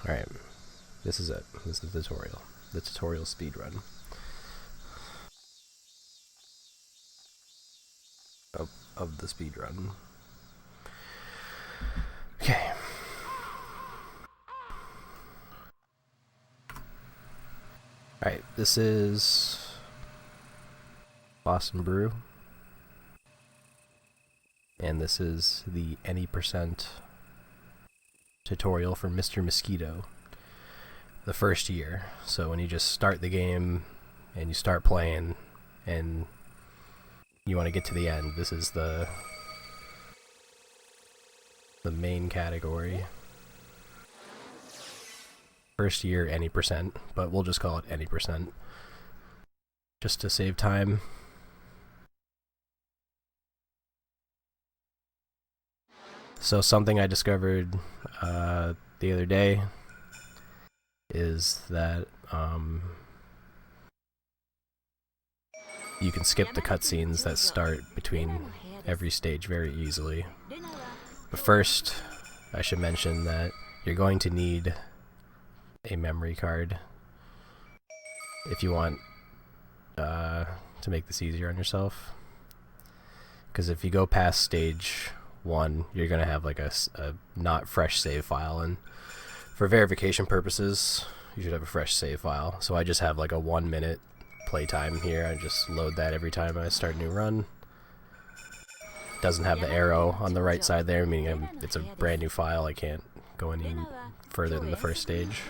Alright, this is it. This is the tutorial. The tutorial speedrun of the speedrun. Okay. Alright, this is Boston Brew. And this is the any percent tutorial for Mr. Mosquito. The first year. So when you just start the game and you start playing and you want to get to the end, this is the main category. First year any percent, but we'll just call it any percent just to save time. So something I discovered the other day is that you can skip the cutscenes that start between every stage very easily. But first, I should mention that you're going to need a memory card if you want to make this easier on yourself. Because if you go past stage 1, you're going to have like a not fresh save file, and for verification purposes you should have a fresh save file. So I just have like a 1 minute playtime here. I just load that every time I start a new run. Doesn't have the arrow on the right side there, meaning it's a brand new file. I can't go any further than the first stage,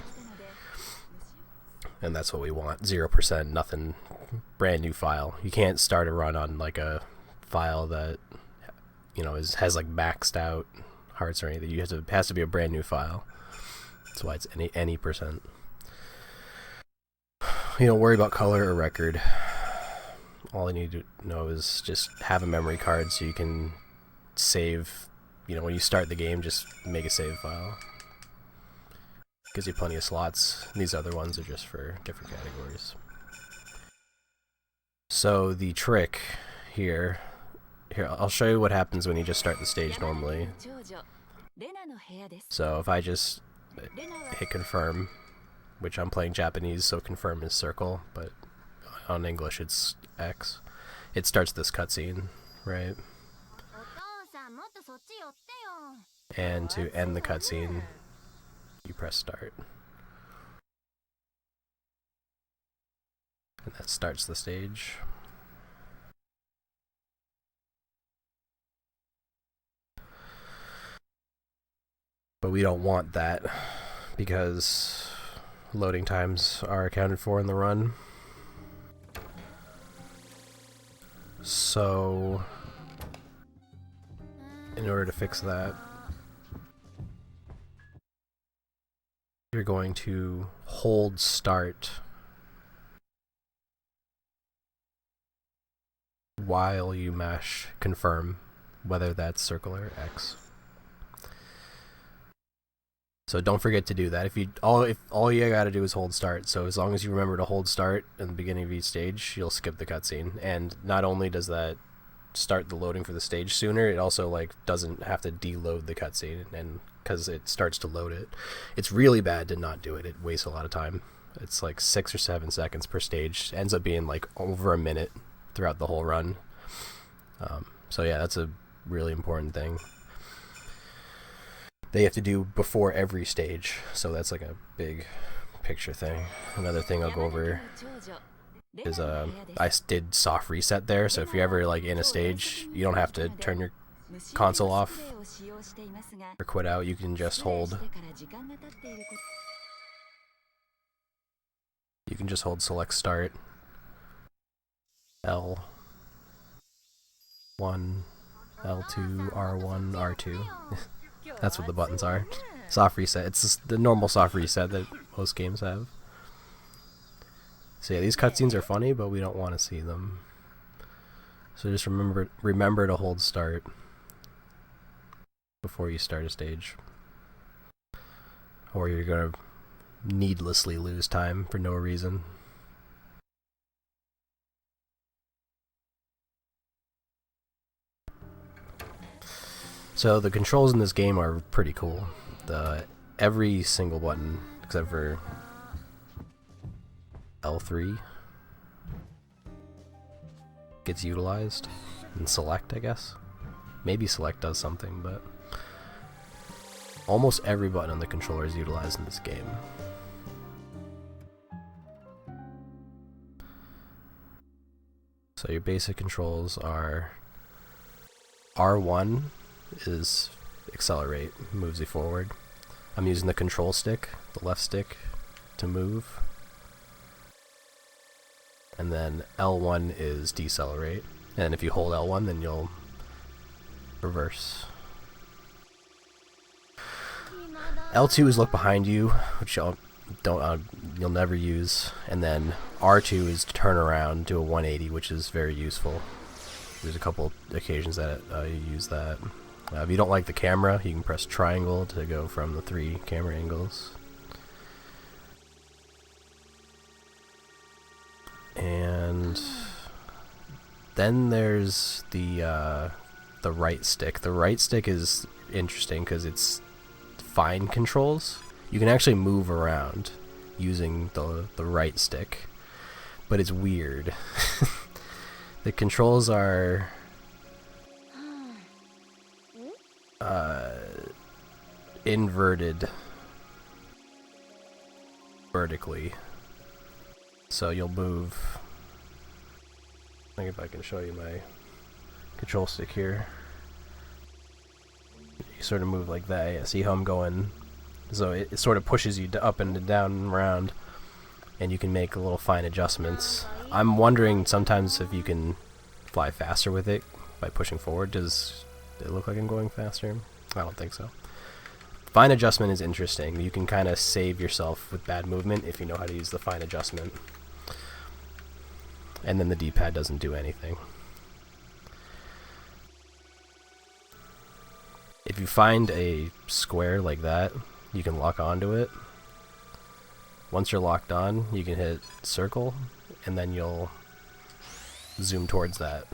and that's what we want. 0%, nothing, brand new file. You can't start a run on like a file that, you know, has like maxed out hearts or anything. It has to be a brand new file. That's why it's any percent. You don't worry about color or record. All you need to know is just have a memory card so you can save. You know, when you start the game, just make a save file. Gives you plenty of slots. These other ones are just for different categories. So the trick here, I'll show you what happens when you just start the stage normally. So if I just hit confirm, which I'm playing Japanese, so confirm is circle, but on English it's X, it starts this cutscene, right? And to end the cutscene, you press start. And that starts the stage. But we don't want that because loading times are accounted for in the run. So in order to fix that, you're going to hold start while you mash confirm, whether that's circle or X. So don't forget to do that. If all you gotta do is hold start. So as long as you remember to hold start in the beginning of each stage, you'll skip the cutscene. And not only does that start the loading for the stage sooner, it also like doesn't have to deload the cutscene, and because it starts to load it. It's really bad to not do it. It wastes a lot of time. It's like 6 or 7 seconds per stage. It ends up being like over a minute throughout the whole run. So yeah, that's a really important thing they have to do before every stage. So that's like a big picture thing. Another thing I'll go over is I did soft reset there, so if you're ever like in a stage, you don't have to turn your console off or quit out. You can just hold select start L1, L2, R1, R2. That's what the buttons are. Soft reset. It's just the normal soft reset that most games have. So yeah, these cutscenes are funny, but we don't want to see them. So just remember to hold start before you start a stage, or you're gonna needlessly lose time for no reason. So the controls in this game are pretty cool. The every single button except for L3 gets utilized, and select, I guess. Maybe select does something, but almost every button on the controller is utilized in this game. So your basic controls are R1 is accelerate, moves you forward. I'm using the control stick, the left stick, to move. And then L1 is decelerate. And if you hold L1, then you'll reverse. L2 is look behind you, which you'll never use. And then R2 is to turn around, do a 180, which is very useful. There's a couple occasions that you use that. If you don't like the camera, you can press triangle to go from the 3 camera angles. And then there's the right stick. The right stick is interesting because it's fine controls. You can actually move around using the right stick, but it's weird. The controls are inverted vertically. So you'll move. I think if I can show you my control stick here. You sort of move like that. Yeah, see how I'm going? So it sort of pushes you up and down and around, and you can make little fine adjustments. I'm wondering sometimes if you can fly faster with it by pushing forward. Does it look like I'm going faster? I don't think so. Fine adjustment is interesting. You can kind of save yourself with bad movement if you know how to use the fine adjustment. And then the D-pad doesn't do anything. If you find a square like that, you can lock onto it. Once you're locked on, you can hit circle, and then you'll zoom towards that.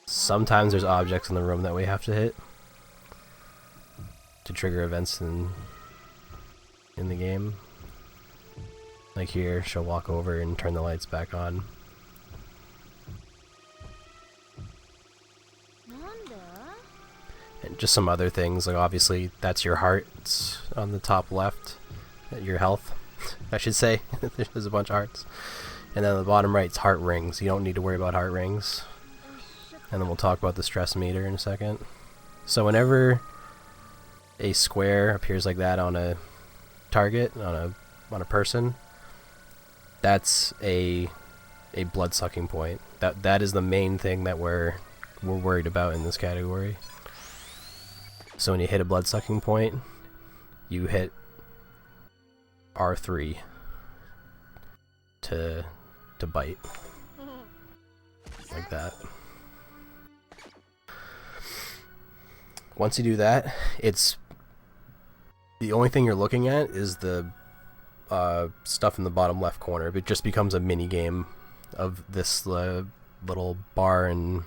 Sometimes there's objects in the room that we have to hit to trigger events in the game. Like here, she'll walk over and turn the lights back on. And just some other things, like obviously that's your hearts on the top left, your health, I should say. There's a bunch of hearts. And then on the bottom right's heart rings. You don't need to worry about heart rings. And then we'll talk about the stress meter in a second. So whenever a square appears like that on a target, on a person, that's a blood sucking point. That is the main thing that we're worried about in this category. So when you hit a blood sucking point, you hit R3 to bite. Like that. Once you do that, it's the only thing you're looking at is the stuff in the bottom left corner. It just becomes a mini game of this little bar and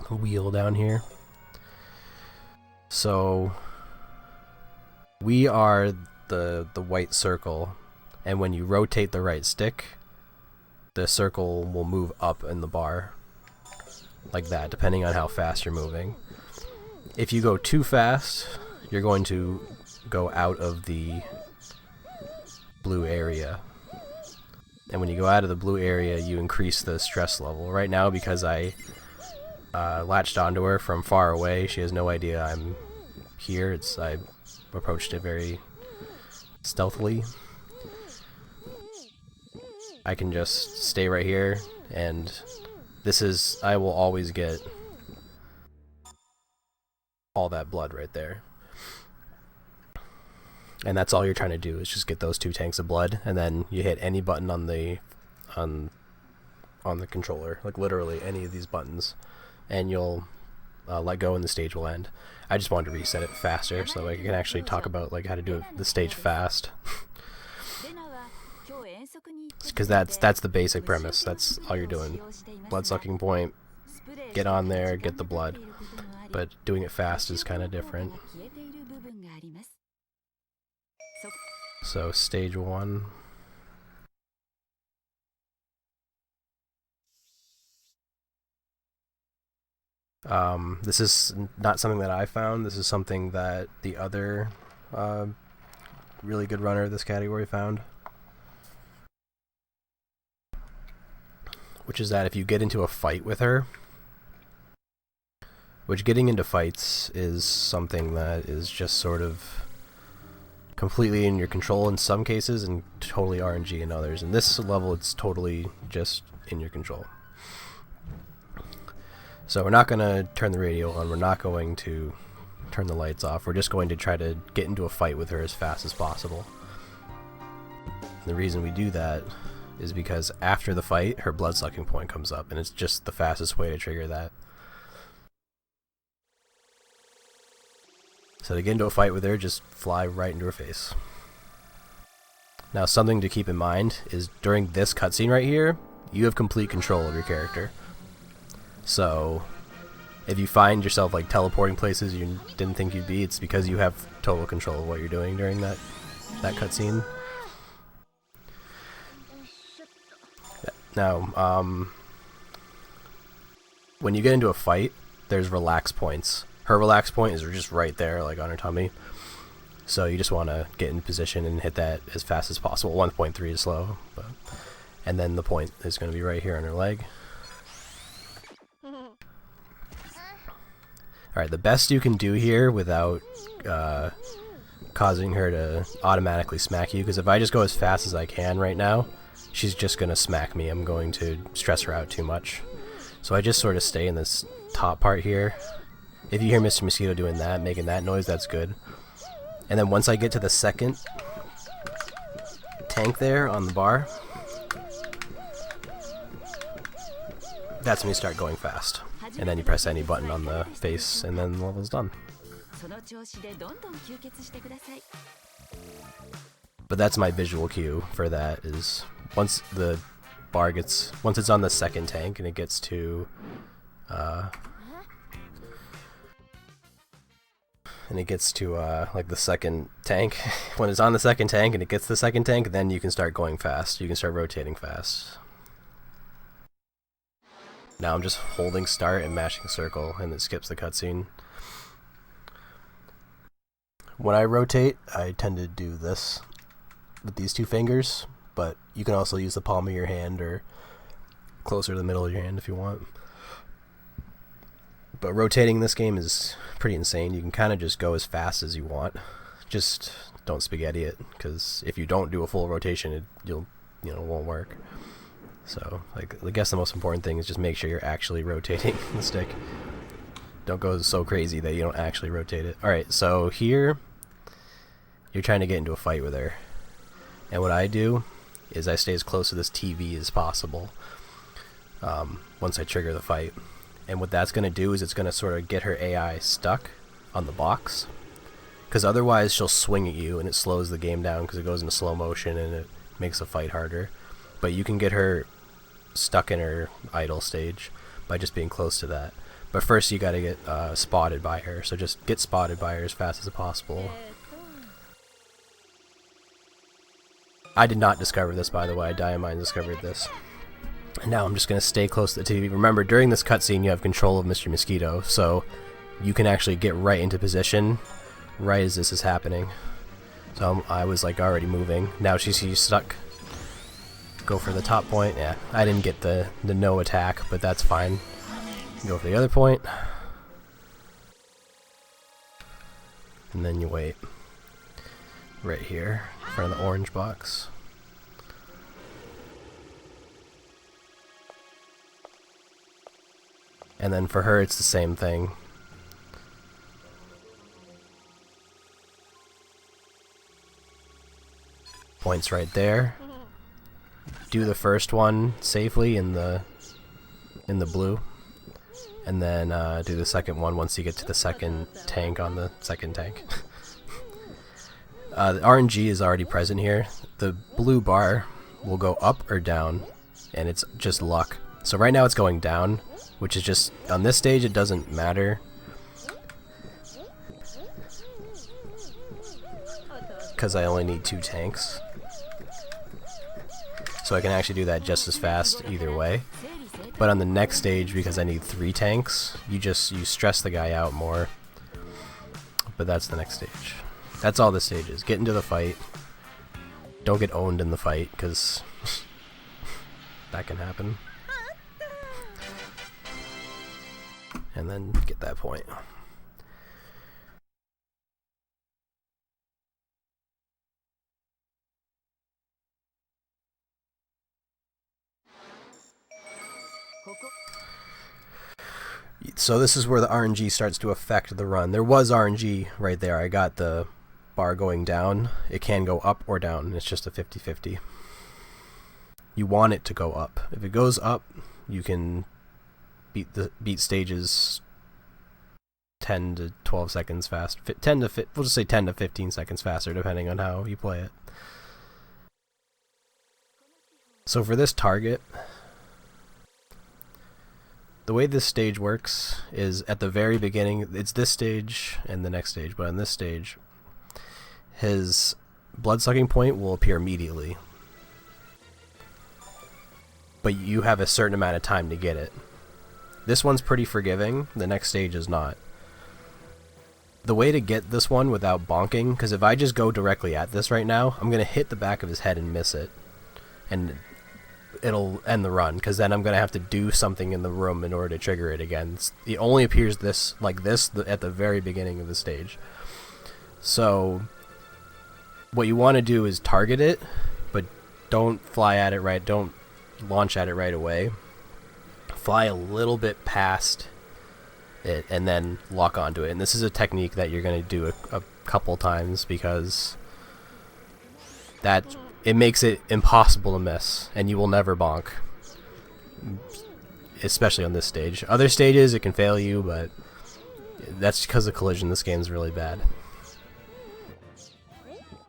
wheel down here. So we are the white circle, and when you rotate the right stick, the circle will move up in the bar like that, depending on how fast you're moving. If you go too fast, you're going to go out of the blue area. And when you go out of the blue area, you increase the stress level. Right now, because I latched onto her from far away, she has no idea I'm here. I approached it very stealthily. I can just stay right here, and I will always get all that blood right there. And that's all you're trying to do, is just get those 2 tanks of blood, and then you hit any button on the controller, like literally any of these buttons, and you'll let go and the stage will end. I just wanted to reset it faster so I can actually talk about like how to do the stage fast. Because that's the basic premise. That's all you're doing. Blood sucking point, get on there, get the blood. but doing it fast is kind of different. So stage 1. This is not something that I found. This is something that the other really good runner of this category found. Which is that if you get into a fight with her, which getting into fights is something that is just sort of completely in your control in some cases and totally RNG in others. In this level, it's totally just in your control. So we're not going to turn the radio on, we're not going to turn the lights off, we're just going to try to get into a fight with her as fast as possible. And the reason we do that is because after the fight, her blood sucking point comes up, and it's just the fastest way to trigger that. So to get into a fight with her, just fly right into her face. Now something to keep in mind is during this cutscene right here, you have complete control of your character. So if you find yourself like teleporting places you didn't think you'd be, it's because you have total control of what you're doing during that cutscene. Now, when you get into a fight, there's relax points. Her relax point is just right there, like on her tummy. So you just want to get in position and hit that as fast as possible. 1.3 is slow, and then the point is going to be right here on her leg. Alright, the best you can do here without causing her to automatically smack you, because if I just go as fast as I can right now, she's just going to smack me. I'm going to stress her out too much. So I just sort of stay in this top part here. If you hear Mr. Mosquito doing that, making that noise, that's good. And then once I get to the second tank there on the bar, that's when you start going fast. And then you press any button on the face, and then the level's done. But that's my visual cue for that, is once the bar gets, once it's on the second tank and it gets to like the second tank, when it's on the second tank and it gets the second tank, then you can start going fast. You can start rotating fast. Now I'm just holding start and mashing circle, and it skips the cutscene. When I rotate, I tend to do this with these two fingers, but you can also use the palm of your hand or closer to the middle of your hand if you want. But rotating this game is pretty insane. You can kind of just go as fast as you want. Just don't spaghetti it, because if you don't do a full rotation, it won't work. So, I guess the most important thing is just make sure you're actually rotating the stick. Don't go so crazy that you don't actually rotate it. Alright, so here, you're trying to get into a fight with her. And what I do is I stay as close to this TV as possible once I trigger the fight. And what that's going to do is it's going to sort of get her AI stuck on the box. Because otherwise she'll swing at you and it slows the game down because it goes into slow motion and it makes the fight harder. But you can get her stuck in her idle stage by just being close to that. But first you gotta get spotted by her, so just get spotted by her as fast as possible. I did not discover this, by the way. Diamine discovered this. And now I'm just gonna stay close to the TV. Remember, during this cutscene you have control of Mr. Mosquito, so you can actually get right into position right as this is happening. So I was like already moving. Now she's stuck. Go for the top point. Yeah, I didn't get the no attack, but that's fine. Go for the other point. And then you wait. Right here, in front of the orange box. And then for her, it's the same thing. Points right there. Do the first one safely in the blue, and then do the second one once you get to the second tank on the second tank. The RNG is already present here. The blue bar will go up or down, and it's just luck. So right now it's going down, which is just, on this stage it doesn't matter, because I only need 2 tanks. So I can actually do that just as fast either way. But on the next stage, because I need 3 tanks, you stress the guy out more. But that's the next stage. That's all the stages. Get into the fight. Don't get owned in the fight, because that can happen. And then get that point. So this is where the RNG starts to affect the run. There was RNG right there. I got the bar going down. It can go up or down. It's just a 50-50. You want it to go up. If it goes up, you can beat stages 10 to 12 seconds fast. We'll just say 10 to 15 seconds faster, depending on how you play it. So for this target, the way this stage works is at the very beginning, it's this stage and the next stage, but on this stage, his blood-sucking point will appear immediately. But you have a certain amount of time to get it. This one's pretty forgiving, the next stage is not. The way to get this one without bonking, because if I just go directly at this right now, I'm going to hit the back of his head and miss it. And it'll end the run, because then I'm going to have to do something in the room in order to trigger it again. It only appears like this at the very beginning of the stage. So what you want to do is target it, but don't fly at it don't launch at it right away. Fly a little bit past it and then lock onto it. And this is a technique that you're going to do a couple times, because it makes it impossible to miss, and you will never bonk, especially on this stage. Other stages it can fail you, but that's because of collision. This game's really bad.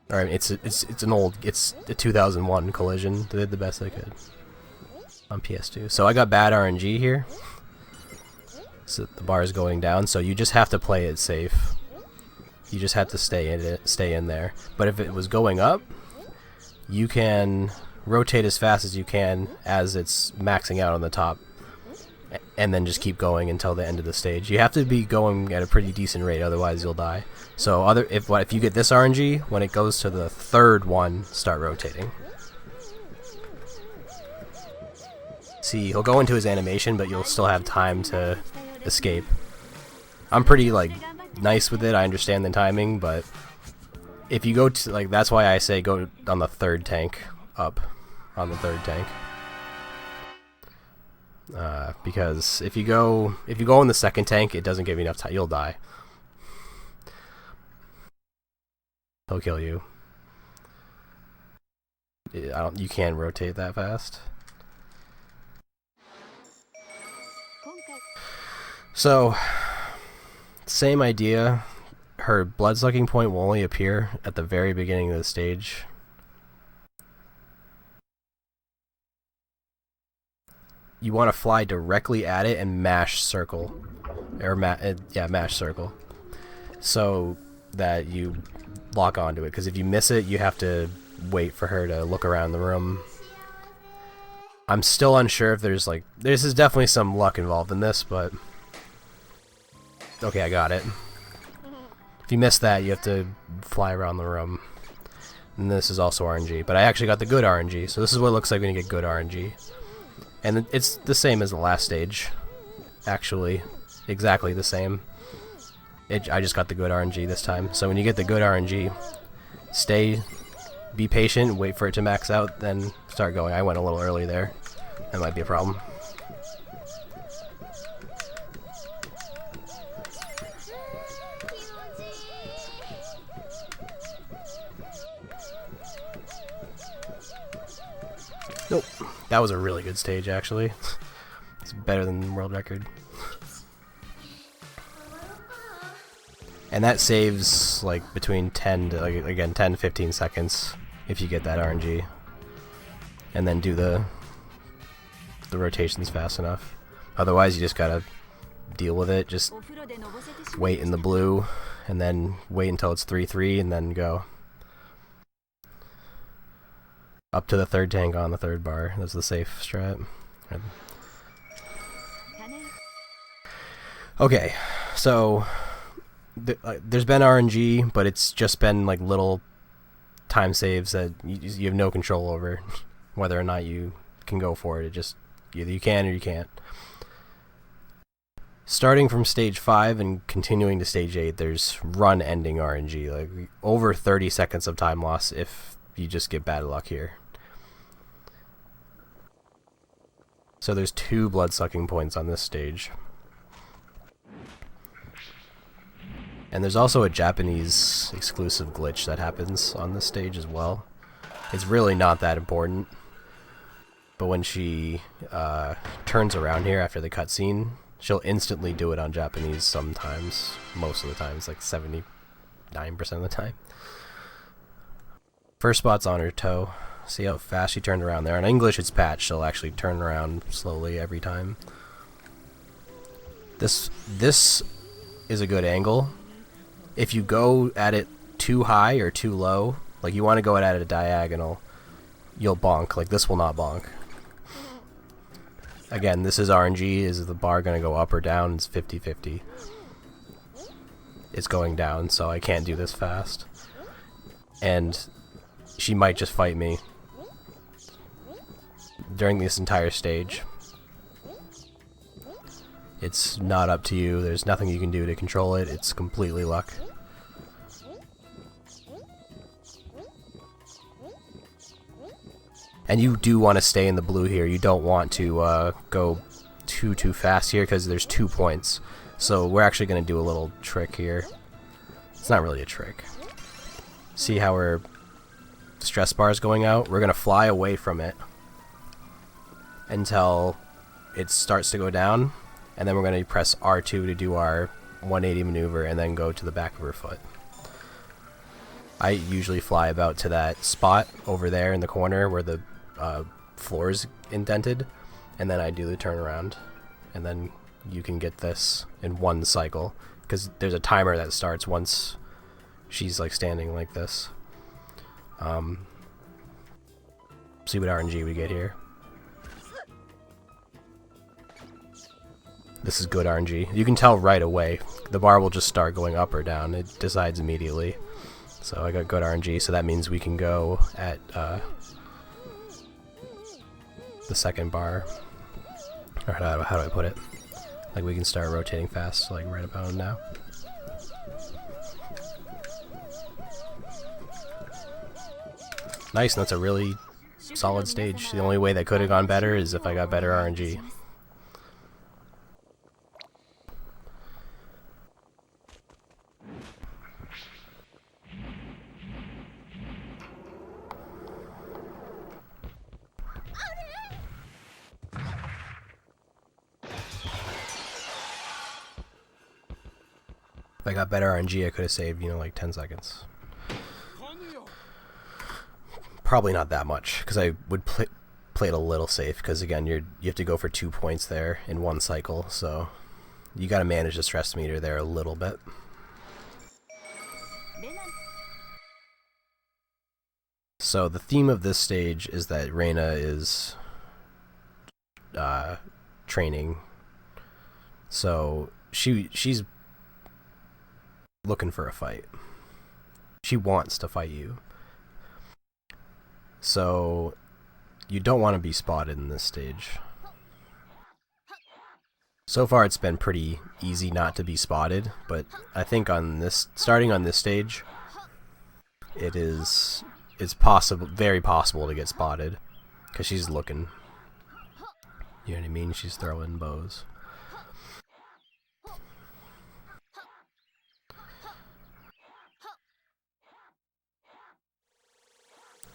Alright, it's a 2001 collision. They did the best they could on PS2. So I got bad RNG here. So the bar is going down, so you just have to play it safe. You just have to stay in there. But if it was going up, you can rotate as fast as you can as it's maxing out on the top, and then just keep going until the end of the stage. You have to be going at a pretty decent rate, otherwise you'll die. So if you get this RNG, when it goes to the 3rd one, start rotating. See, he'll go into his animation, but you'll still have time to escape. I'm pretty nice with it. I understand the timing, but if you go to that's why I say go on the 3rd tank up on the 3rd tank. Because if you go in the 2nd tank, it doesn't give you enough time. You'll die. He'll kill you. You can't rotate that fast. So, same idea. Her blood-sucking point will only appear at the very beginning of the stage. You want to fly directly at it and mash circle. Or mash circle. So that you lock onto it. Because if you miss it, you have to wait for her to look around the room. I'm still unsure if there's is definitely some luck involved in this, but okay, I got it. If you miss that, you have to fly around the room. And this is also RNG, but I actually got the good RNG, so this is what it looks like when you get good RNG. And it's the same as the last stage, actually. Exactly the same. I just got the good RNG this time. So when you get the good RNG, be patient, wait for it to max out, then start going. I went a little early there. That might be a problem. Nope. That was a really good stage, actually. It's better than the world record. And that saves between 10 to 10 to 15 seconds if you get that RNG. And then do the rotations fast enough. Otherwise you just gotta deal with it. Just wait in the blue and then wait until it's 3-3 and then go. Up to the third tank on the third bar. That's the safe strat. Okay, so there's been RNG, but it's just been like little time saves that you have no control over whether or not you can go for it. It just either you can or you can't. Starting from stage 5 and continuing to stage 8, there's run ending RNG, like over 30 seconds of time loss if you just get bad luck here. So there's 2 blood sucking points on this stage. And there's also a Japanese exclusive glitch that happens on this stage as well. It's really not that important. But when she turns around here after the cutscene, she'll instantly do it on Japanese sometimes. Most of the time. It's like 79% of the time. First spot's on her toe. See how fast she turned around there. In English it's patched. She'll actually turn around slowly every time. This is a good angle. If you go at it too high or too low, like you want to go at it at a diagonal, you'll bonk. Like this will not bonk. Again, this is RNG. Is the bar going to go up or down? It's 50-50. It's going down, so I can't do this fast. And she might just fight me during this entire stage. It's not up to you. There's nothing you can do to control it. It's completely luck. And you do want to stay in the blue here. You don't want to go too fast here because there's 2 points. So we're actually going to do a little trick here. It's not really a trick. See how our stress bar is going out? We're going to fly away from it until it starts to go down. And then we're going to press R2 to do our 180 maneuver and then go to the back of her foot. I usually fly about to that spot over there in the corner where the floor is indented, and then I do the turnaround, and then you can get this in one cycle because there's a timer that starts once she's like standing like this. See what RNG we get here. This is good RNG. You can tell right away. The bar will just start going up or down. It decides immediately. So I got good RNG, so that means we can go at the second bar. Or how do I put it? Like we can start rotating fast, like right about now. Nice, and that's a really solid stage. The only way that could have gone better is if I got better RNG. If I got better RNG, I could have saved, you know, like 10 seconds. Probably not that much, because I would play it a little safe, because again, you have to go for 2 points there in one cycle, so you got to manage the stress meter there a little bit. So the theme of this stage is that Reina is training, so she's looking for a fight. She wants to fight you. So you don't want to be spotted in this stage. So far it's been pretty easy not to be spotted, but I think on this, starting on this stage, it's possible, very possible to get spotted, because she's looking. You know what I mean? She's throwing bows.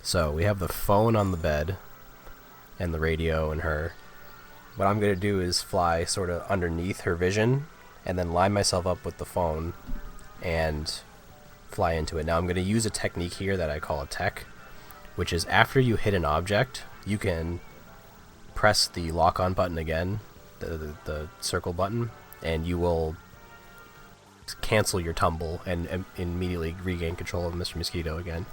So we have the phone on the bed and the radio and her. What I'm going to do is fly sort of underneath her vision and then line myself up with the phone and fly into it. Now I'm going to use a technique here that I call a tech, which is after you hit an object, you can press the lock-on button again, the circle button, and you will cancel your tumble and immediately regain control of Mr. Mosquito again.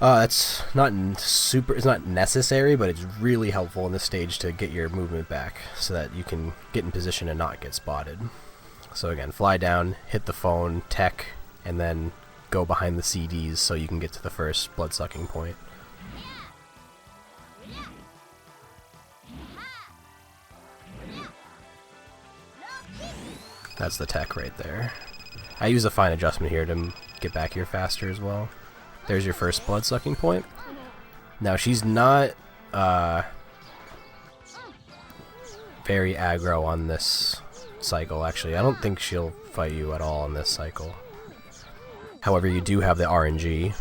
It's not super. It's not necessary, but it's really helpful in this stage to get your movement back so that you can get in position and not get spotted. So again, fly down, hit the phone, tech, and then go behind the CDs so you can get to the first blood-sucking point. That's the tech right there. I use a fine adjustment here to get back here faster as well. There's your first blood-sucking point. Now she's not very aggro on this cycle, actually. I don't think she'll fight you at all on this cycle. However, you do have the RNG,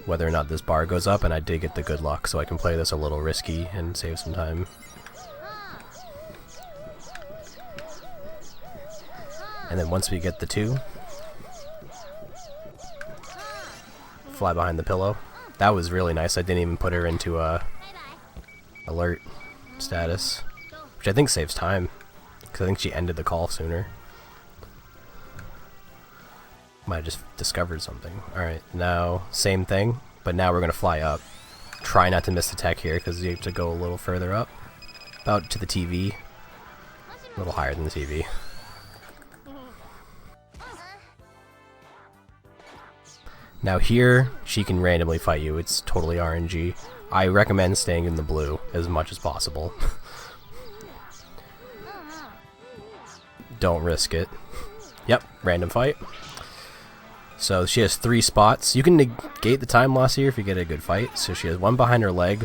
whether or not this bar goes up, and I did get the good luck, so I can play this a little risky and save some time. And then once we get the 2, fly behind the pillow. That was really nice. I didn't even put her into a alert status, which I think saves time, because I think she ended the call sooner. Might have just discovered something. Alright, now same thing, but now we're going to fly up. Try not to miss the tech here, because you have to go a little further up. About to the TV. A little higher than the TV. Now here, she can randomly fight you. It's totally RNG. I recommend staying in the blue as much as possible. Don't risk it. Yep, random fight. So she has 3 spots. You can negate the time loss here if you get a good fight. So she has 1 behind her leg,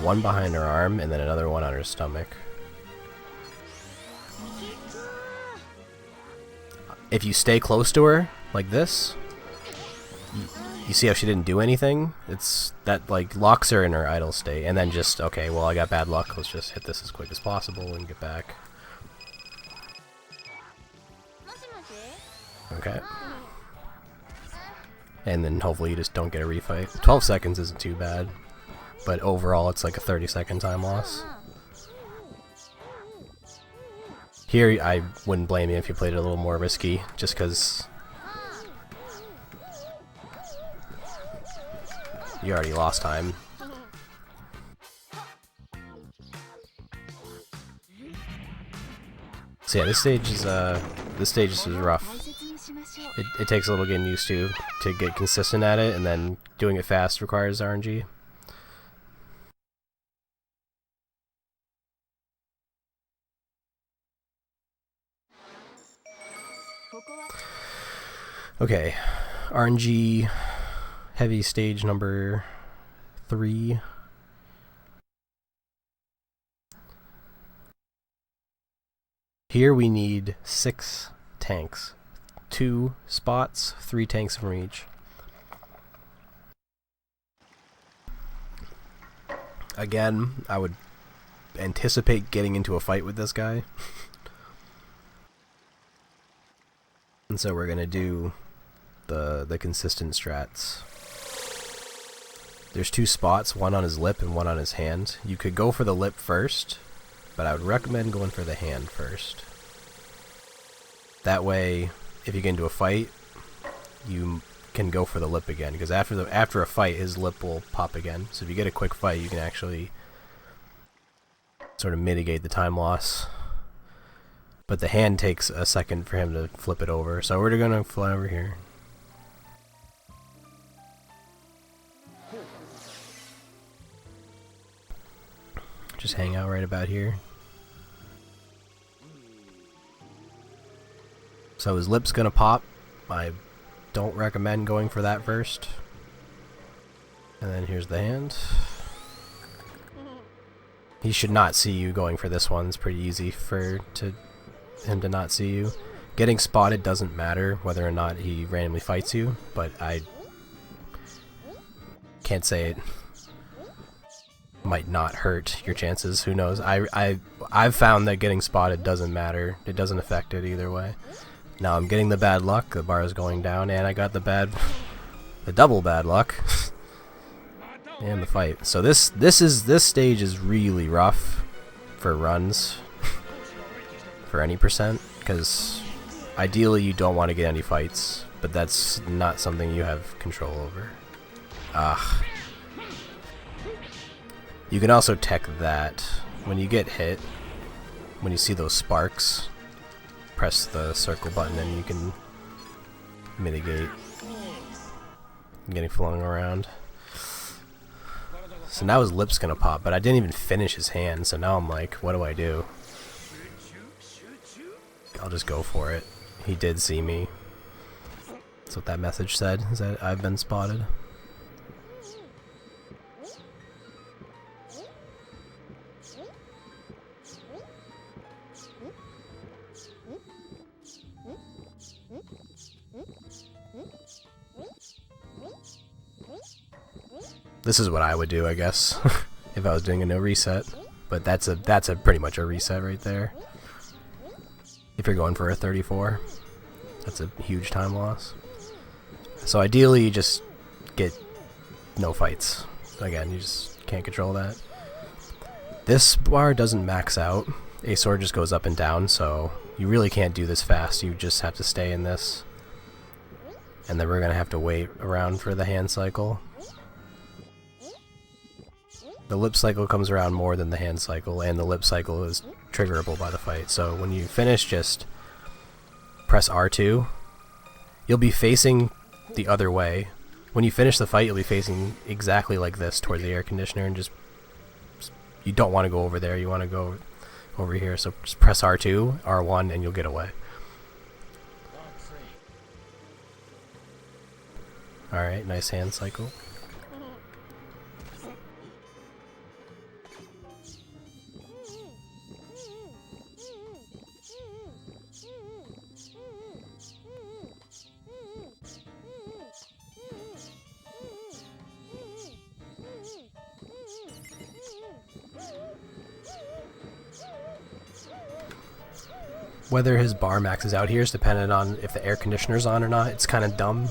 1 behind her arm, and then another 1 on her stomach. If you stay close to her, like this, you see how she didn't do anything? It's that like locks her in her idle state, and then just, okay, well I got bad luck, let's just hit this as quick as possible and get back. Okay. And then hopefully you just don't get a refight. 12 seconds isn't too bad, but overall it's like a 30-second time loss. Here I wouldn't blame you if you played it a little more risky, just because you already lost time. So yeah, this stage is rough. It takes a little getting used to get consistent at it, and then doing it fast requires RNG. Okay, RNG heavy stage number 3. Here we need 6 tanks. 2 spots, 3 tanks from each. Again, I would anticipate getting into a fight with this guy. And so we're gonna do the consistent strats. There's 2 spots, 1 on his lip and 1 on his hand. You could go for the lip first, but I would recommend going for the hand first. That way, if you get into a fight, you can go for the lip again, because after a fight, his lip will pop again. So if you get a quick fight, you can actually sort of mitigate the time loss. But the hand takes a second for him to flip it over. So we're gonna fly over here. Just hang out right about here. So his lip's gonna pop. I don't recommend going for that first. And then here's the hand. He should not see you going for this one. It's pretty easy for him to not see you. Getting spotted doesn't matter whether or not he randomly fights you, but I can't say it might not hurt your chances. Who knows? I've found that getting spotted doesn't matter. It doesn't affect it either way. Now I'm getting the bad luck. The bar is going down, and I got the double bad luck, and the fight. So this stage is really rough for runs for any percent, because ideally you don't want to get any fights, but that's not something you have control over. Ugh. You can also tech that. When you get hit, when you see those sparks, press the circle button and you can mitigate getting flung around. So now his lip's gonna pop, but I didn't even finish his hand, so now I'm like, what do I do? I'll just go for it. He did see me. That's what that message said, is that I've been spotted. This is what I would do, I guess, if I was doing a no reset. But that's a pretty much a reset right there. If you're going for a 34, that's a huge time loss. So ideally, you just get no fights. Again, you just can't control that. This bar doesn't max out. A sword just goes up and down, so you really can't do this fast. You just have to stay in this. And then we're gonna have to wait around for the hand cycle. The lip cycle comes around more than the hand cycle, and the lip cycle is triggerable by the fight. So when you finish, just press R2. You'll be facing the other way. When you finish the fight, you'll be facing exactly like this towards the air conditioner, and just you don't want to go over there. You want to go over here. So just press R2, R1, and you'll get away. Alright, nice hand cycle. Whether his bar maxes out here is dependent on if the air conditioner's on or not. It's kind of dumb.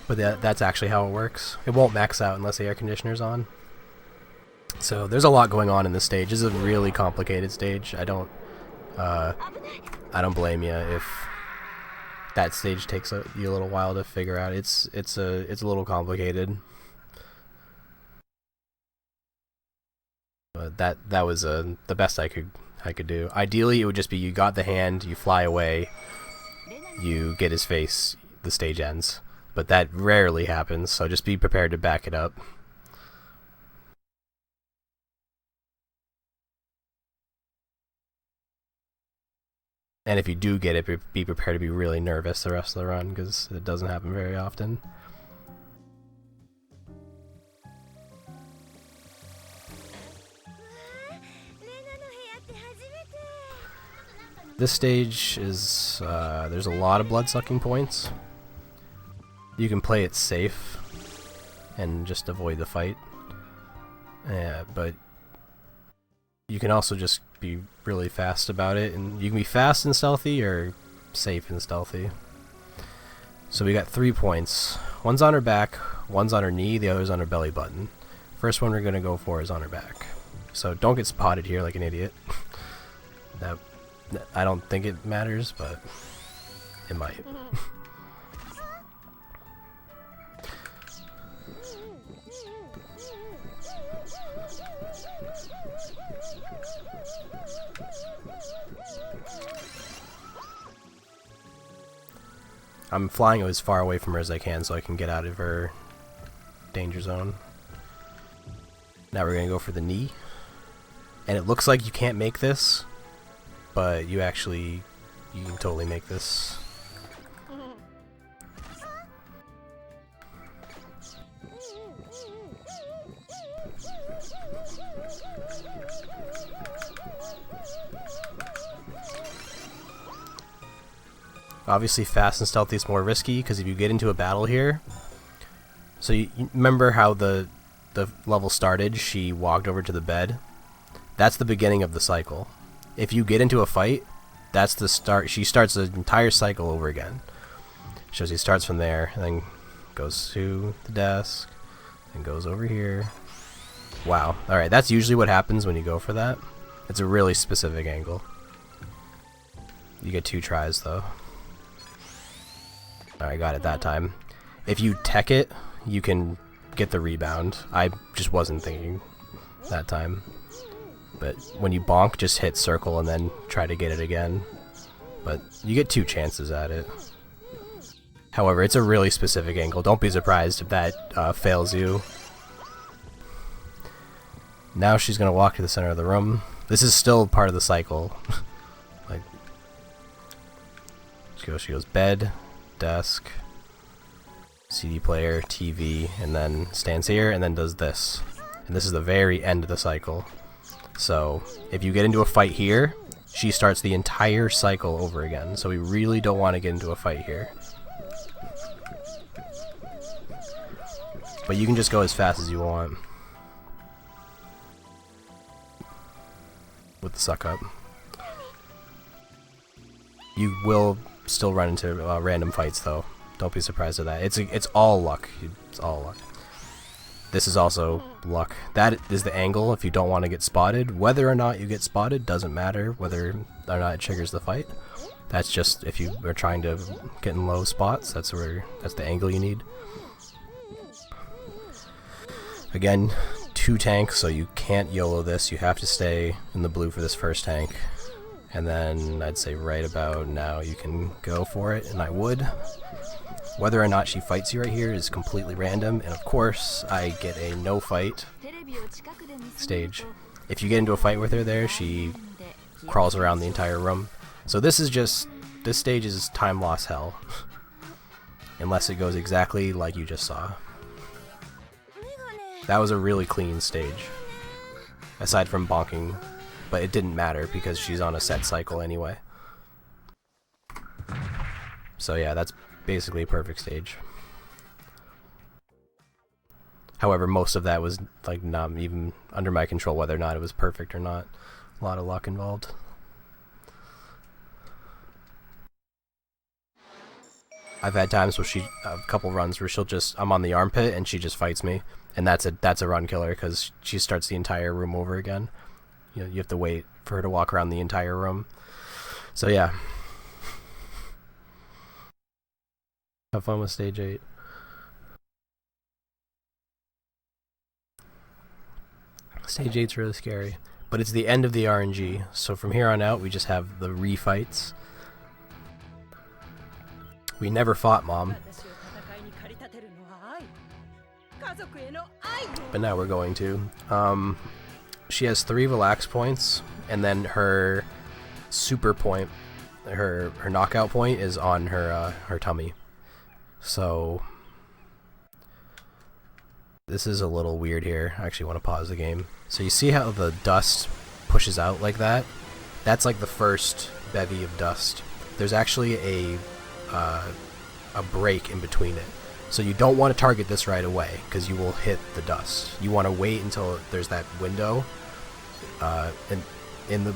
But that's actually how it works. It won't max out unless the air conditioner's on. So there's a lot going on in this stage. This is a really complicated stage. I don't blame you if that stage takes you a little while to figure out. It's a little complicated. But that was the best I could do. Ideally, it would just be you got the hand, you fly away, you get his face, the stage ends. But that rarely happens, so just be prepared to back it up. And if you do get it, be prepared to be really nervous the rest of the run, because it doesn't happen very often. This stage is, there's a lot of blood-sucking points. You can play it safe and just avoid the fight. But you can also just be really fast about it, and you can be fast and stealthy or safe and stealthy. So we got 3 points. One's on her back, one's on her knee, the other's on her belly button. First one we're gonna go for is on her back. So don't get spotted here like an idiot. I don't think it matters, but it might. I'm flying as far away from her as I can so I can get out of her danger zone. Now we're going to go for the knee. And it looks like you can't make this, but you can totally make this. Obviously fast and stealthy is more risky, because if you get into a battle here... So you remember how the level started, she walked over to the bed? That's the beginning of the cycle. If you get into a fight, that's the start. She starts the entire cycle over again. Shows he starts from there, and then goes to the desk, and goes over here. Wow. Alright, that's usually what happens when you go for that. It's a really specific angle. You get 2 tries, though. Alright, got it that time. If you tech it, you can get the rebound. I just wasn't thinking that time. But when you bonk, just hit circle and then try to get it again. But you get 2 chances at it. However, it's a really specific angle. Don't be surprised if that fails you. Now she's going to walk to the center of the room. This is still part of the cycle. Like, she goes bed, desk, CD player, TV, and then stands here and then does this. And this is the very end of the cycle. So if you get into a fight here, she starts the entire cycle over again. So we really don't want to get into a fight here. But you can just go as fast as you want with the suck up. You will still run into random fights though. Don't be surprised at that. It's all luck. It's all luck. This is also luck. That is the angle if you don't want to get spotted. Whether or not you get spotted doesn't matter. Whether or not it triggers the fight. That's just if you are trying to get in low spots. That's the angle you need. Again, 2 tanks, so you can't YOLO this. You have to stay in the blue for this first tank. And then I'd say right about now you can go for it, and I would. Whether or not she fights you right here is completely random, and of course I get a no fight stage. If you get into a fight with her there, she crawls around the entire room. So this stage is time loss hell. Unless it goes exactly like you just saw. That was a really clean stage. Aside from bonking, but it didn't matter because she's on a set cycle anyway. So yeah, that's basically a perfect stage. However, most of that was like not even under my control whether or not it was perfect or not. A lot of luck involved. I've had times where a couple runs where I'm on the armpit and she just fights me, and that's a run killer because she starts the entire room over again. You know, you have to wait for her to walk around the entire room. So yeah. Have fun with stage 8. Stage 8's really scary, but it's the end of the RNG, so from here on out we just have the refights. We never fought, Mom. But now we're going to. She has 3 relax points, and then her super point, her knockout point is on her tummy. So this is a little weird here. I actually want to pause the game. So you see how the dust pushes out like that? That's like the first bevy of dust. There's actually a break in between it. So you don't want to target this right away because you will hit the dust. You want to wait until there's that window in the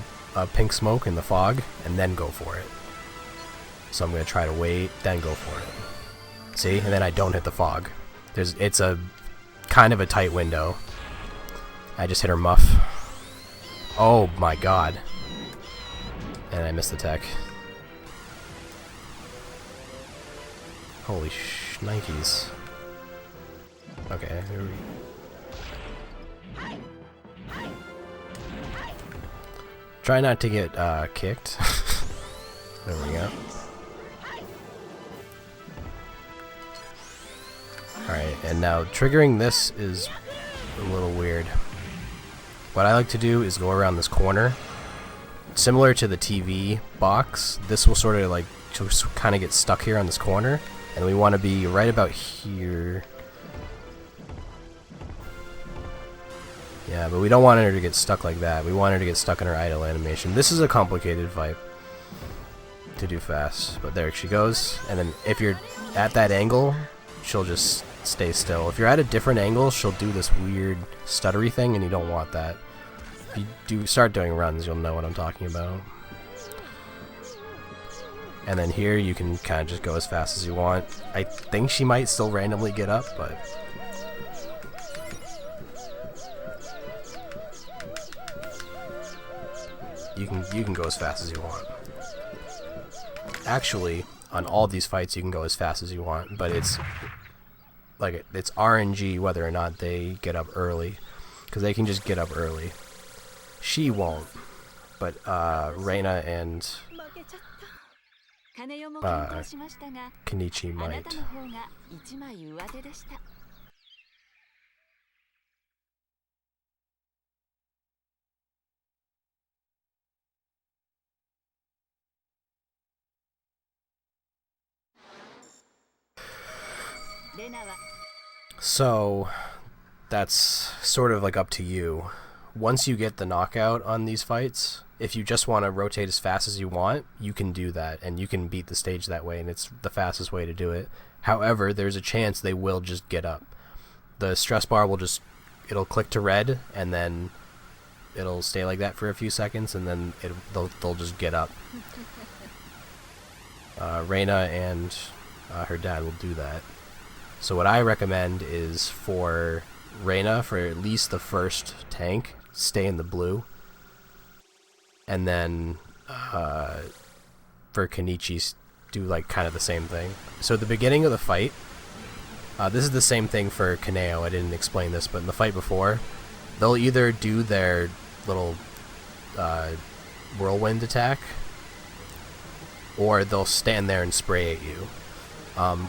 pink smoke in the fog, and then go for it. So I'm going to try to wait, then go for it. See? And then I don't hit the fog. It's a kind of a tight window. I just hit her muff. Oh my god. And I missed the tech. Holy shnikes. Okay, here we try not to get kicked. There we go. Alright, and now triggering this is a little weird. What I like to do is go around this corner. Similar to the TV box, this will sort of like just kind of get stuck here on this corner, and we want to be right about here. Yeah, but we don't want her to get stuck like that. We want her to get stuck in her idle animation. This is a complicated fight to do fast, but there she goes. And then if you're at that angle, she'll just stay still. If you're at a different angle, she'll do this weird stuttery thing, and you don't want that. If you do start doing runs, you'll know what I'm talking about. And then here you can kind of just go as fast as you want. I think she might still randomly get up, but you can go as fast as you want. Actually, on all these fights you can go as fast as you want, but it's like it's RNG whether or not they get up early, because they can just get up early. She won't, but Reina and Kenichi might. So that's sort of like up to you. Once you get the knockout on these fights, if you just want to rotate as fast as you want, you can do that, and you can beat the stage that way, and it's the fastest way to do it. However, there's a chance they will just get up. The stress bar will just, it'll click to red, and then it'll stay like that for a few seconds, and then they'll just get up. Reina and her dad will do that. So what I recommend is for Reina, for at least the first tank, stay in the blue. And then for Kenichi, do like kind of the same thing. So at the beginning of the fight, this is the same thing for Kaneo. I didn't explain this, but in the fight before, they'll either do their little whirlwind attack, or they'll stand there and spray at you.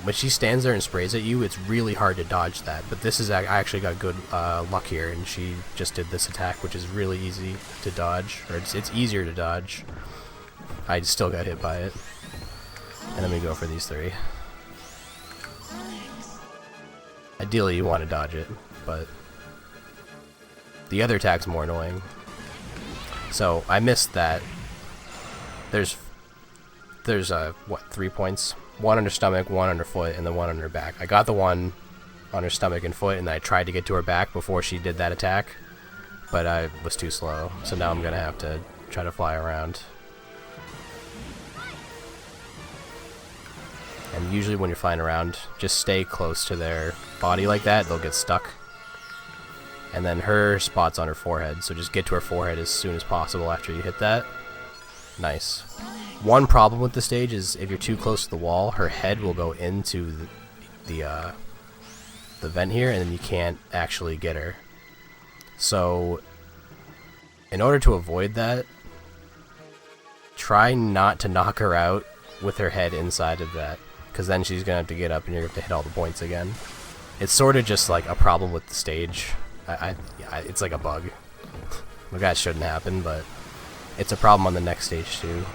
When she stands there and sprays at you, it's really hard to dodge that. But this is, I actually got good luck here, and she just did this attack, which is really easy to dodge, or it's easier to dodge. I still got hit by it. And then we go for these three. Ideally, you want to dodge it, but the other attack's more annoying. So I missed that. There's what, 3 points? One on her stomach, one on her foot, and then one on her back. I got the one on her stomach and foot, and I tried to get to her back before she did that attack, but I was too slow. So now I'm gonna have to try to fly around. And usually when you're flying around, just stay close to their body like that. They'll get stuck. And then her spot's on her forehead, so just get to her forehead as soon as possible after you hit that. Nice. One problem with the stage is if you're too close to the wall, her head will go into the vent here, and then you can't actually get her. So, in order to avoid that, try not to knock her out with her head inside of that, because then she's gonna have to get up and you're gonna have to hit all the points again. It's sort of just like a problem with the stage. It's like a bug. Well, that shouldn't happen, but it's a problem on the next stage too.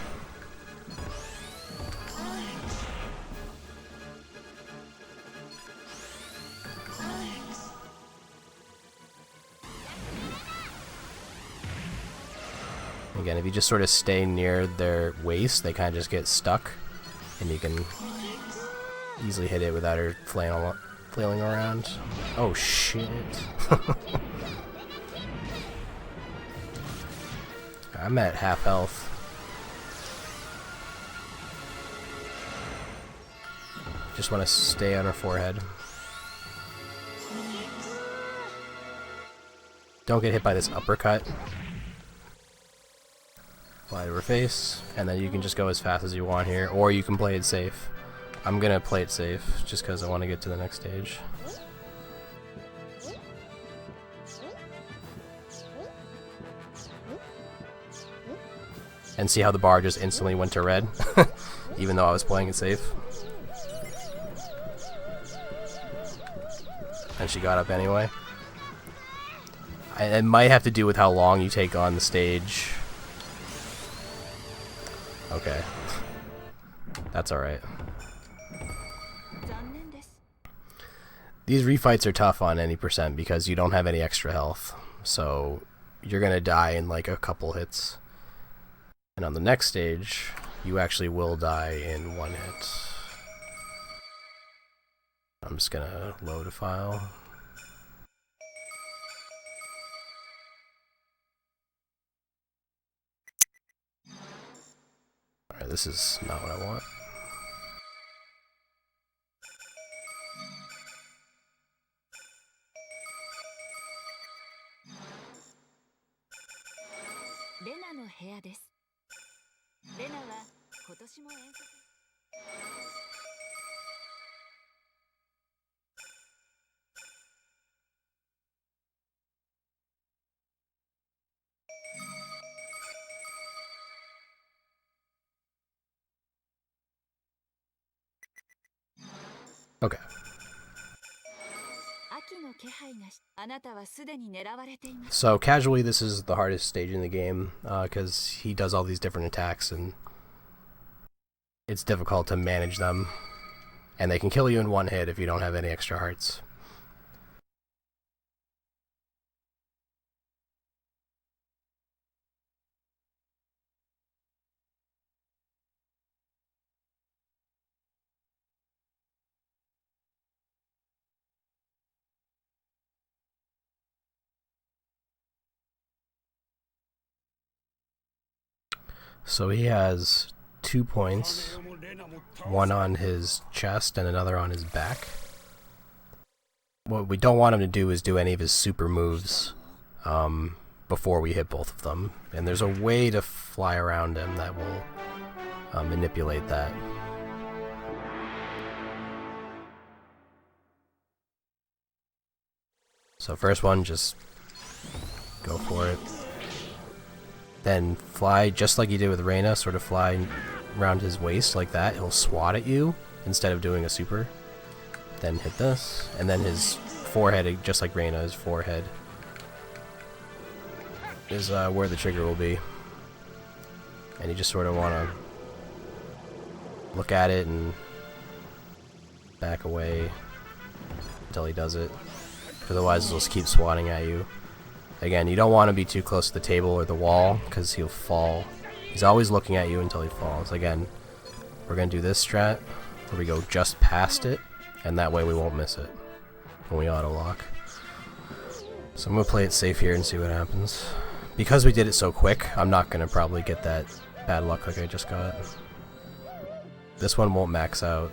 Again, if you just sort of stay near their waist, they kind of just get stuck, and you can easily hit it without her flailing around. Oh shit. I'm at half health. Just want to stay on her forehead. Don't get hit by this uppercut. Fly to her face, and then you can just go as fast as you want here, or you can play it safe. I'm gonna play it safe, just because I want to get to the next stage. And see how the bar just instantly went to red, even though I was playing it safe. And she got up anyway. It might have to do with how long you take on the stage. Okay. That's alright. These refights are tough on any percent because you don't have any extra health. So you're gonna die in like a couple hits. And on the next stage, you actually will die in one hit. I'm just gonna load a file. Alright, this is not what I want. Okay. So casually, this is the hardest stage in the game because he does all these different attacks and it's difficult to manage them. And they can kill you in one hit if you don't have any extra hearts. So he has 2 points, one on his chest and another on his back. What we don't want him to do is do any of his super moves before we hit both of them. And there's a way to fly around him that will manipulate that. So first one, just go for it. Then fly just like you did with Reyna, sort of fly around his waist like that. He'll swat at you instead of doing a super. Then hit this, and then his forehead, just like Reyna, his forehead is where the trigger will be. And you just sort of want to look at it and back away until he does it. Otherwise, he'll just keep swatting at you. Again, you don't want to be too close to the table or the wall, because he'll fall. He's always looking at you until he falls. Again, we're going to do this strat, where we go just past it, and that way we won't miss it when we auto-lock. So I'm going to play it safe here and see what happens. Because we did it so quick, I'm not going to probably get that bad luck like I just got. This one won't max out.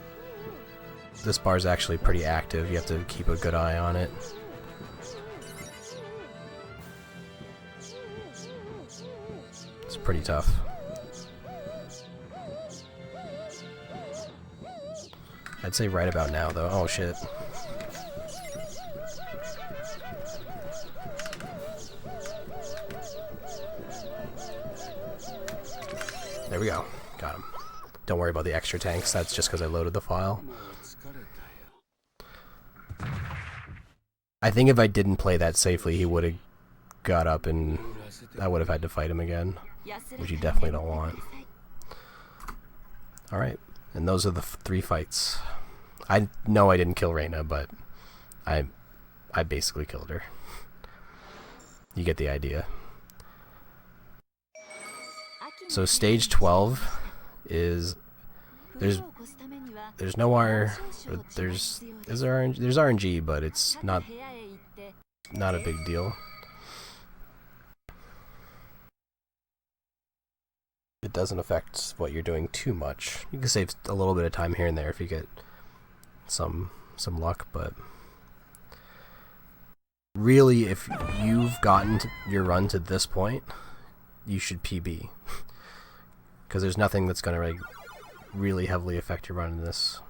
This bar is actually pretty active. You have to keep a good eye on it. It's pretty tough. I'd say right about now, though. Oh, shit. There we go. Got him. Don't worry about the extra tanks. That's just because I loaded the file. I think if I didn't play that safely, he would have got up and I would have had to fight him again, which you definitely don't want. Alright, and those are the 3 fights. I know I didn't kill Reyna, but I basically killed her. You get the idea. So stage 12 is there's no R, there's RNG, but it's not a big deal. It doesn't affect what you're doing too much. You can save a little bit of time here and there if you get some luck, but really, if you've gotten your run to this point, you should PB. Because there's nothing that's going to really heavily affect your run in this.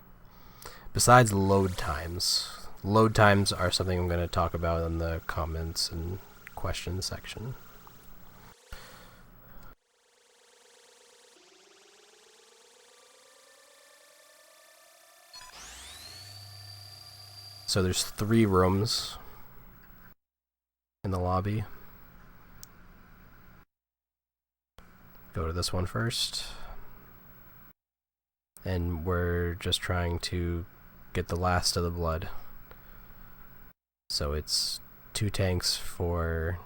Besides load times. Load times are something I'm going to talk about in the comments and questions section. So there's 3 rooms in the lobby. Go to this one first. And we're just trying to get the last of the blood. So it's 2 tanks for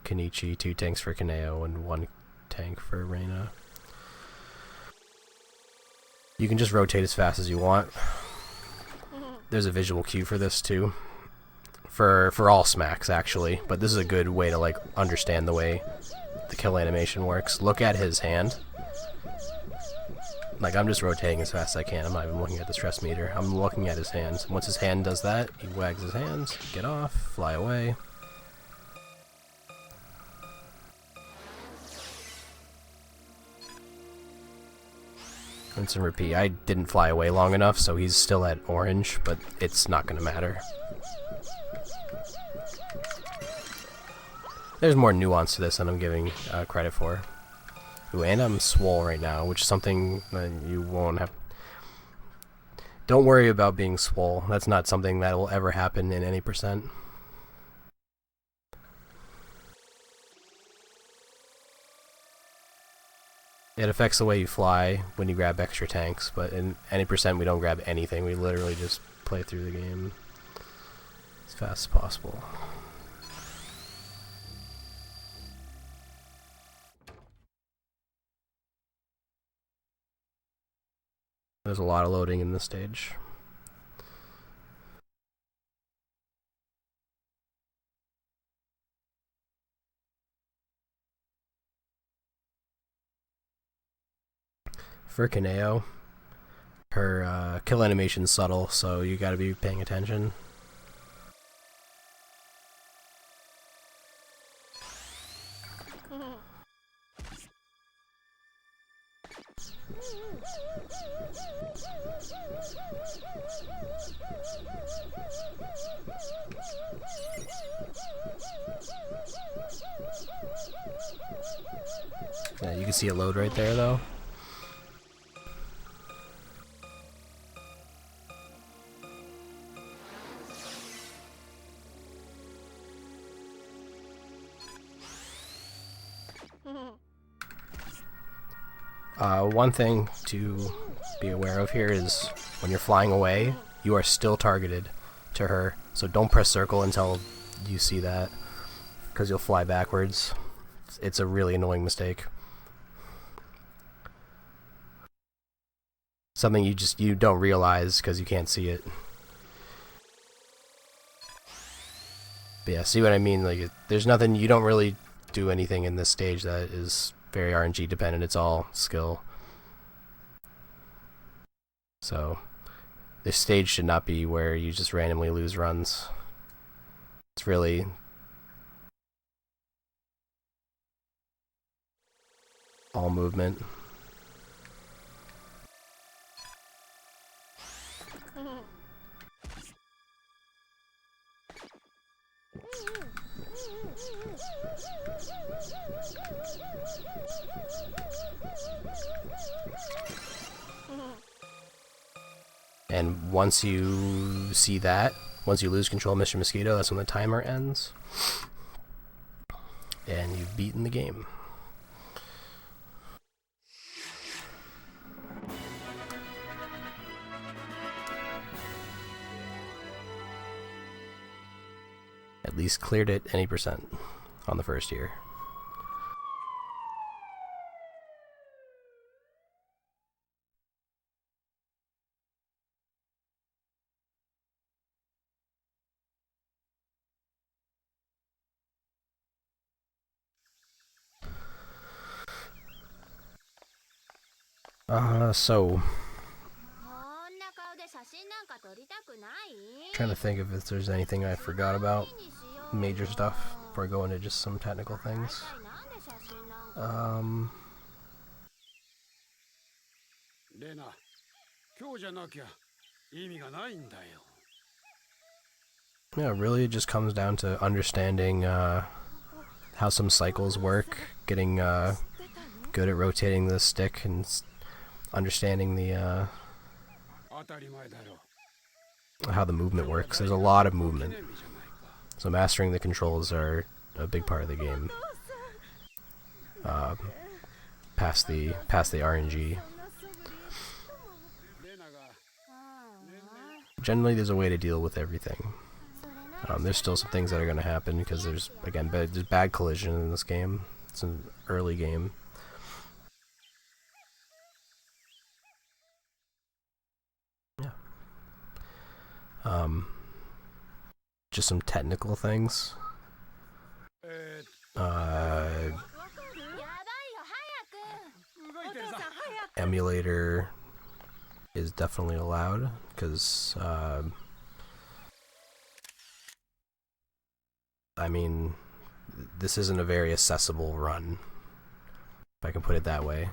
Kenichi, 2 tanks for Kaneo, and 1 tank for Reyna. You can just rotate as fast as you want. There's a visual cue for this too. For all smacks actually, but this is a good way to like understand the way the kill animation works. Look at his hand. Like, I'm just rotating as fast as I can. I'm not even looking at the stress meter. I'm looking at his hands. Once his hand does that, he wags his hands, get off, fly away. Rinse and repeat. I didn't fly away long enough, so he's still at orange, but it's not going to matter. There's more nuance to this than I'm giving credit for. Ooh, and I'm swole right now, which is something that you won't have... Don't worry about being swole. That's not something that will ever happen in any percent. It affects the way you fly when you grab extra tanks, but in any percent we don't grab anything. We literally just play through the game as fast as possible. There's a lot of loading in this stage. For Kaneo, her kill animation's subtle, so you gotta be paying attention. Yeah, you can see it load right there, though. One thing to be aware of here is when you're flying away, you are still targeted to her, so don't press circle until you see that, because you'll fly backwards. It's a really annoying mistake. Something you don't realize because you can't see it. But yeah, see what I mean? Like, there's nothing, you don't really do anything in this stage that is very RNG dependent. It's all skill. So this stage should not be where you just randomly lose runs. It's really all movement. And once you see that, once you lose control of Mr. Mosquito, that's when the timer ends. And you've beaten the game. At least cleared it any percent on the first year. So trying to think if there's anything I forgot about, major stuff, before I go into just some technical things. Yeah, really it just comes down to understanding how some cycles work, getting good at rotating the stick and understanding the how the movement works. There's a lot of movement, so mastering the controls are a big part of the game. Past the RNG. Generally, there's a way to deal with everything. There's still some things that are going to happen because there's bad collision in this game. It's an early game. Just some technical things. Emulator is definitely allowed because I mean, this isn't a very accessible run, if I can put it that way.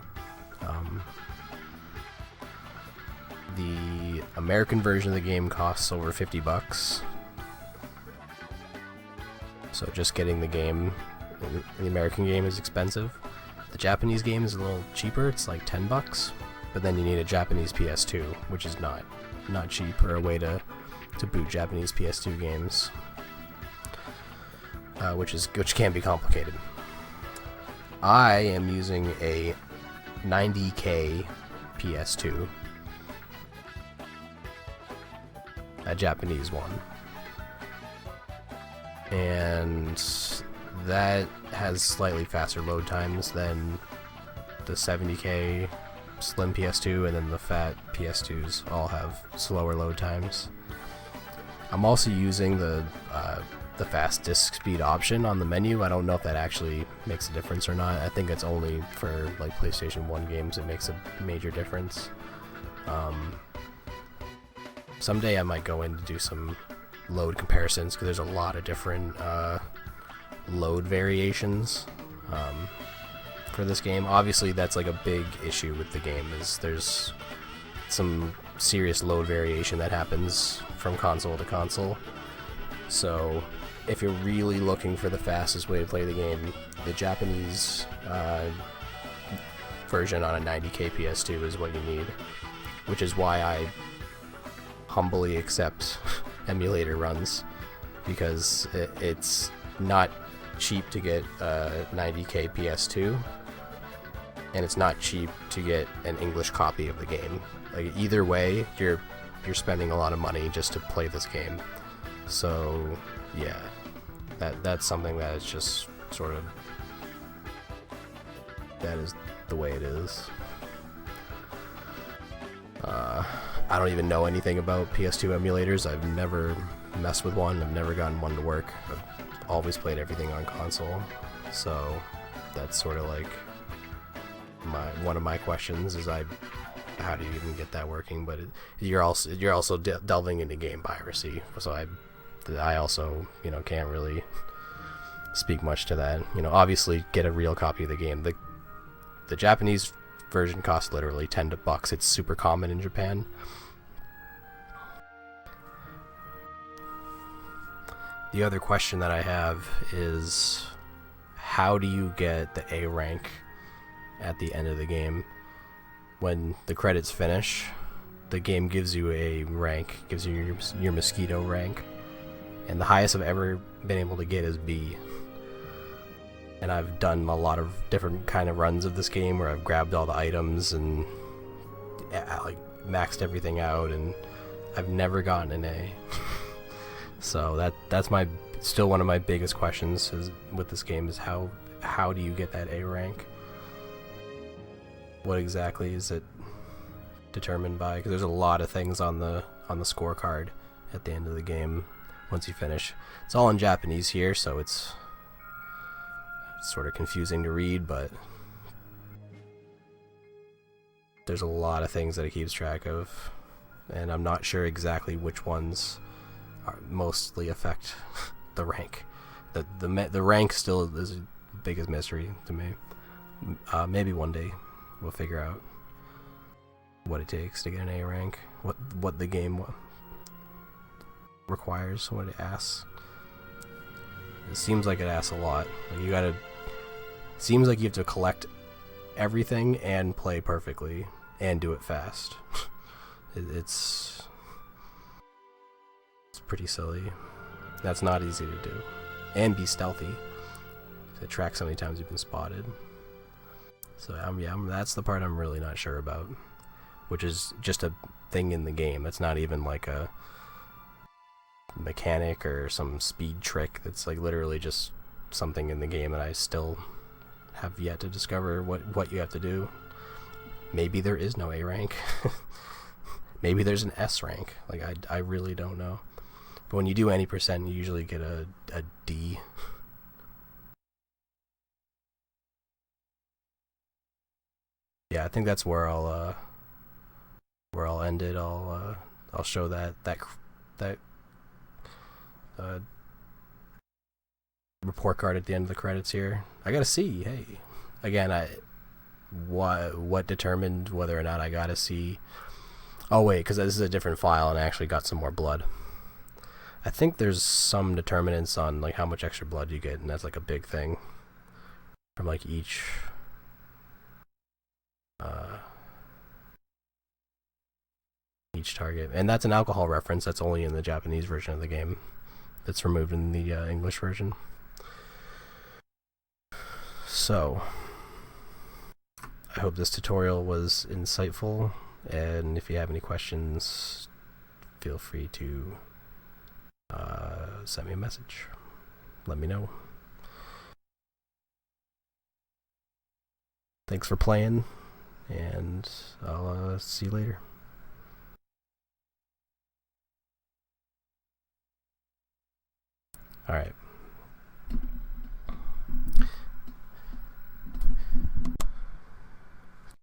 The American version of the game costs over $50. So just getting the game, the American game is expensive. The Japanese game is a little cheaper, it's like $10. but then you need a Japanese PS2, which is not cheap, or a way to boot Japanese PS2 games, which can be complicated. I am using a 90K PS2, a Japanese one, and that has slightly faster load times than the 70K slim PS2, and then the fat PS2s all have slower load times. I'm also using the fast disk speed option on the menu. I don't know if that actually makes a difference or not. I think it's only for like PlayStation 1 games it makes a major difference. Someday I might go in to do some load comparisons, because there's a lot of different load variations for this game. Obviously that's like a big issue with the game, is there's some serious load variation that happens from console to console. So if you're really looking for the fastest way to play the game, the Japanese version on a 90K PS2 is what you need, which is why I humbly accept emulator runs, because it's not cheap to get a 90K PS2, and it's not cheap to get an English copy of the game. Like, either way, you're spending a lot of money just to play this game. So yeah, that's something that is just sort of, that is the way it is. I don't even know anything about PS2 emulators. I've never messed with one. I've never gotten one to work. I've always played everything on console. So that's sort of like one of my questions is how do you even get that working? But you're also delving into game piracy. So I also, can't really speak much to that. Obviously get a real copy of the game. The Japanese version costs literally $10. It's super common in Japan. The other question that I have is, how do you get the A rank at the end of the game? When the credits finish, the game gives you a rank, gives you your Mosquito rank, and the highest I've ever been able to get is B. And I've done a lot of different kind of runs of this game where I've grabbed all the items and like maxed everything out, and I've never gotten an A. So that's still one of my biggest questions with this game is how do you get that A rank? What exactly is it determined by? Because there's a lot of things on the scorecard at the end of the game once you finish. It's all in Japanese here, so it's sort of confusing to read, but there's a lot of things that it keeps track of, and I'm not sure exactly which ones mostly affect the rank. The rank still is the biggest mystery to me. Maybe one day we'll figure out what it takes to get an A rank, what the game requires, what it asks. It seems like it asks a lot. Like seems like you have to collect everything and play perfectly and do it fast. It's pretty silly. That's not easy to do. And be stealthy. To track how many times you've been spotted. So that's the part I'm really not sure about. Which is just a thing in the game. It's not even like a mechanic or some speed trick. It's like literally just something in the game, and I still have yet to discover what you have to do. Maybe there is no A rank. Maybe there's an S rank. Like, I really don't know. But when you do any percent, you usually get a D. Yeah, I think that's where I'll end it. I'll show that report card at the end of the credits here. I got a C. Hey, again, what determined whether or not I got a C? Oh wait, because this is a different file, and I actually got some more blood. I think there's some determinants on like how much extra blood you get, and that's like a big thing from like each each target. And that's an alcohol reference that's only in the Japanese version of the game. That's removed in the English version. So, I hope this tutorial was insightful, and if you have any questions, feel free to send me a message. Let me know. Thanks for playing, and I'll see you later. Alright.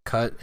Cut.